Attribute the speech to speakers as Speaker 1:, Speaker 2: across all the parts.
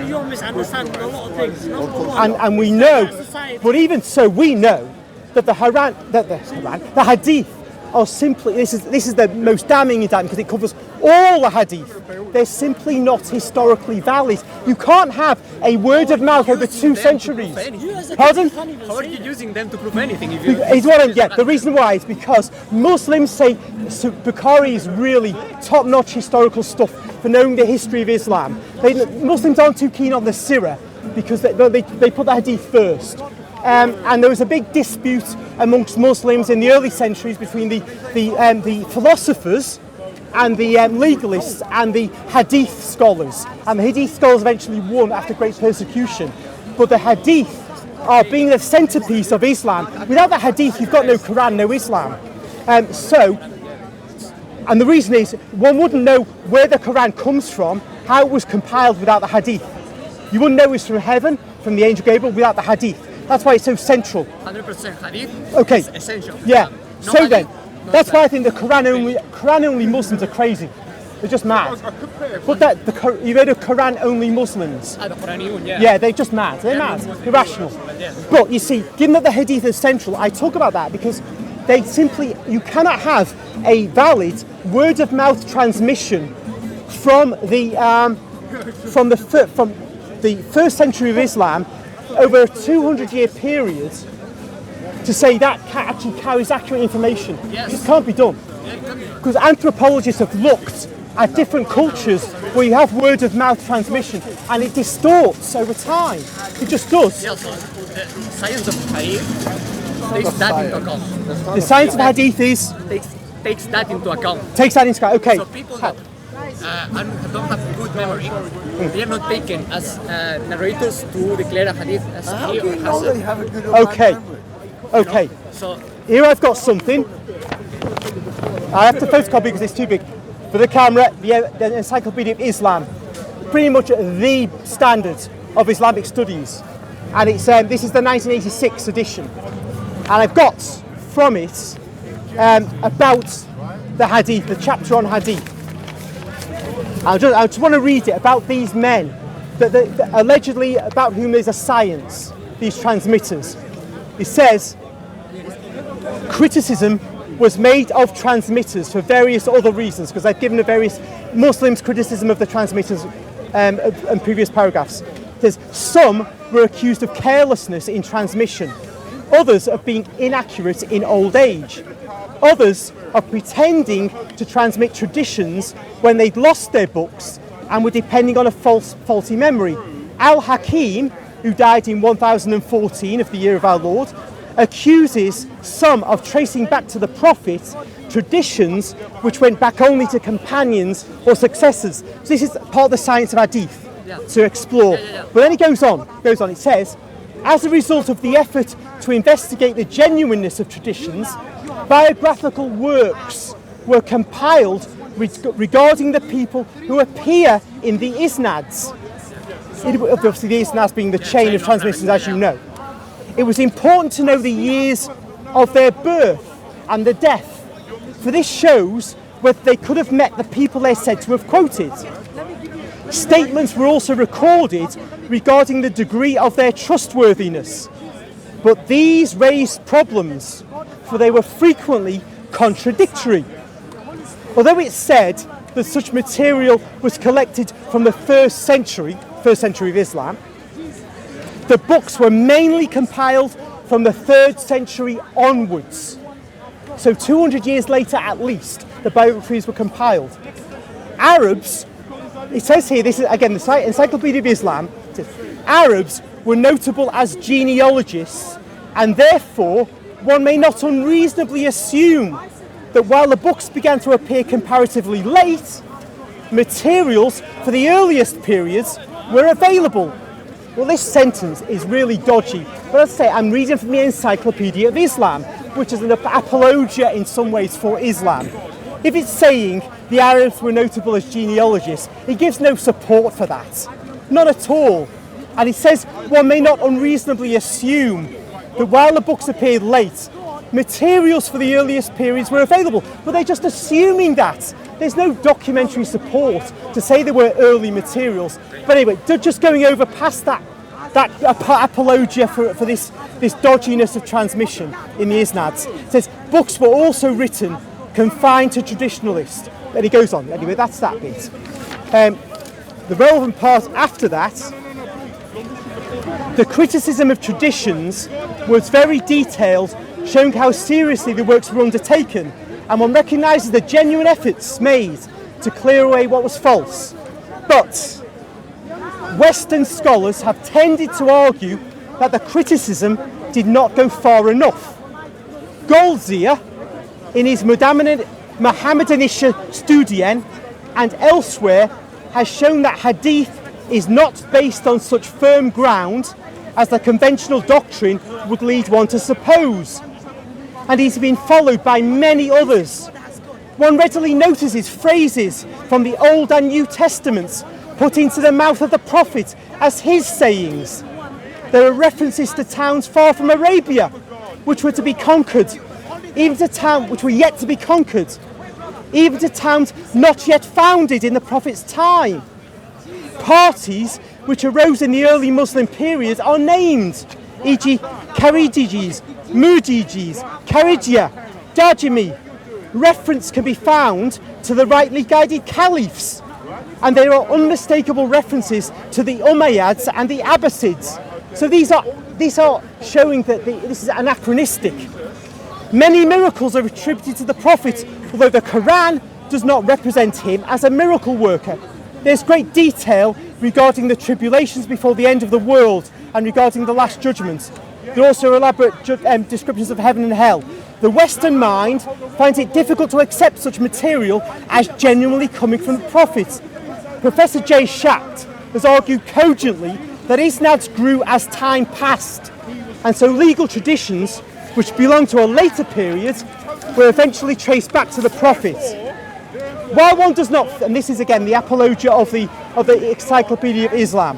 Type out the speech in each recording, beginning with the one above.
Speaker 1: you're misunderstanding a lot of things. Number one,
Speaker 2: and we know, but even so, we know that the Hadith are simply, this is the most damning indictment because it covers all the Hadith. They're simply not historically valid. You can't have a word of mouth over 2 centuries. Pardon?
Speaker 3: How are you using them to prove anything?
Speaker 2: The reason why is because Muslims say Bukhari is really top-notch historical stuff for knowing the history of Islam. Muslims aren't too keen on the Sirah because they put the Hadith first. And there was a big dispute amongst Muslims in the early centuries between the philosophers and the legalists and the Hadith scholars. And the Hadith scholars eventually won after great persecution. But the Hadith are being the centerpiece of Islam. Without the Hadith, you've got no Quran, no Islam. And the reason is, one wouldn't know where the Quran comes from, how it was compiled without the Hadith. You wouldn't know it's from heaven, from the angel Gabriel, without the Hadith. That's why it's so central.
Speaker 3: 100% Hadith
Speaker 2: is
Speaker 3: essential.
Speaker 2: Yeah.
Speaker 3: No
Speaker 2: so
Speaker 3: hadith,
Speaker 2: then,
Speaker 3: no
Speaker 2: that's why I think the Quran only Muslims are crazy. They're just mad. But you heard of Quran only Muslims?
Speaker 3: The Quraniyun,
Speaker 2: Yeah, they're just mad. They're mad. Irrational. But you see, given that the Hadith is central, I talk about that because you cannot have a valid word of mouth transmission from the first century of Islam over a 200-year period to say that actually carries accurate information.
Speaker 3: Yes.
Speaker 2: It can't be done. Because anthropologists have looked at different cultures where you have word of mouth transmission and it distorts over time. It just does.
Speaker 3: Yeah, so the science of Hadith takes that into account.
Speaker 2: The science of Hadith
Speaker 3: takes that into account.
Speaker 2: Takes that into account. Okay.
Speaker 3: So people that don't have good memory, they are not taken as narrators to declare a Hadith as
Speaker 4: How do you know they have a good or bad memory?
Speaker 2: Okay.
Speaker 3: So
Speaker 2: here I've got something. I have to photocopy because it's too big. For the camera, the Encyclopaedia of Islam, pretty much the standard of Islamic studies, and it's this is the 1986 edition, and I've got from it about the Hadith, the chapter on Hadith. I just want to read it about these men, that allegedly about whom there's a science, these transmitters. It says, criticism was made of transmitters for various other reasons, because I've given the various Muslims' criticism of the transmitters in previous paragraphs. It says, some were accused of carelessness in transmission, others of being inaccurate in old age, others of pretending to transmit traditions when they'd lost their books and were depending on a faulty memory. Al-Hakim, who died in 1014 of the year of our Lord, accuses some of tracing back to the Prophet traditions which went back only to companions or successors. So this is part of the science of Hadith to explore. But then it goes on, it says, as a result of the effort to investigate the genuineness of traditions, biographical works were compiled regarding the people who appear in the isnads. Obviously the isnads being the chain of transmissions, as you know. It was important to know the years of their birth and the death, for this shows whether they could have met the people they're said to have quoted. Statements were also recorded regarding the degree of their trustworthiness, but these raised problems, for they were frequently contradictory. Although it's said that such material was collected from the first century of Islam, the books were mainly compiled from the 3rd century onwards. So 200 years later at least, the biographies were compiled. Arabs, it says here, this is again the Encyclopaedia of Islam, it says, Arabs were notable as genealogists, and therefore one may not unreasonably assume that while the books began to appear comparatively late, materials for the earliest periods were available. Well, this sentence is really dodgy, but as I say, I'm reading from the Encyclopaedia of Islam, which is an apologia in some ways for Islam. If it's saying the Arabs were notable as genealogists, it gives no support for that. Not at all. And it says one may not unreasonably assume that while the books appeared late, materials for the earliest periods were available. But they're just assuming that. there's no documentary support to say there were early materials. But anyway, just going over past that apologia for this dodginess of transmission in the isnads. It says books were also written confined to traditionalists. And he goes on. Anyway, that's that bit. The relevant part after that, the criticism of traditions was very detailed, showing how seriously the works were undertaken, and one recognises the genuine efforts made to clear away what was false. But Western scholars have tended to argue that the criticism did not go far enough. Goldziher, in his Mohammedanische Studien and elsewhere, has shown that hadith is not based on such firm ground as the conventional doctrine would lead one to suppose. And he's been followed by many others. One readily notices phrases from the Old and New Testaments put into the mouth of the Prophet as his sayings. There are references to towns far from Arabia, which were to be conquered, even to towns which were yet to be conquered, even to towns not yet founded in the Prophet's time. Parties which arose in the early Muslim period are named, e.g. Kharijis, Mudijis, Kharijia, Dajimi. Reference can be found to the rightly guided caliphs, and there are unmistakable references to the Umayyads and the Abbasids. So these are showing that this is anachronistic. Many miracles are attributed to the Prophet, although the Quran does not represent him as a miracle worker. There's great detail regarding the tribulations before the end of the world and regarding the Last Judgment. There are also elaborate descriptions of heaven and hell. The Western mind finds it difficult to accept such material as genuinely coming from the Prophet. Professor J. Schacht has argued cogently that isnads grew as time passed, and so legal traditions, which belong to a later period, were eventually traced back to the Prophet. While one does not, and this is again the apologia of the Encyclopaedia of Islam,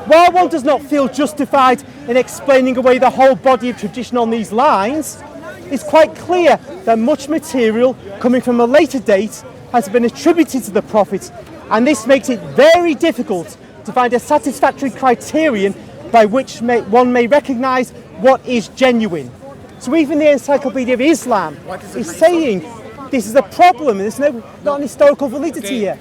Speaker 2: while one does not feel justified in explaining away the whole body of tradition on these lines, it's quite clear that much material coming from a later date has been attributed to the Prophet, and this makes it very difficult to find a satisfactory criterion by which one may recognise what is genuine. So even the Encyclopaedia of Islam is saying this is a problem, there's not an historical validity here.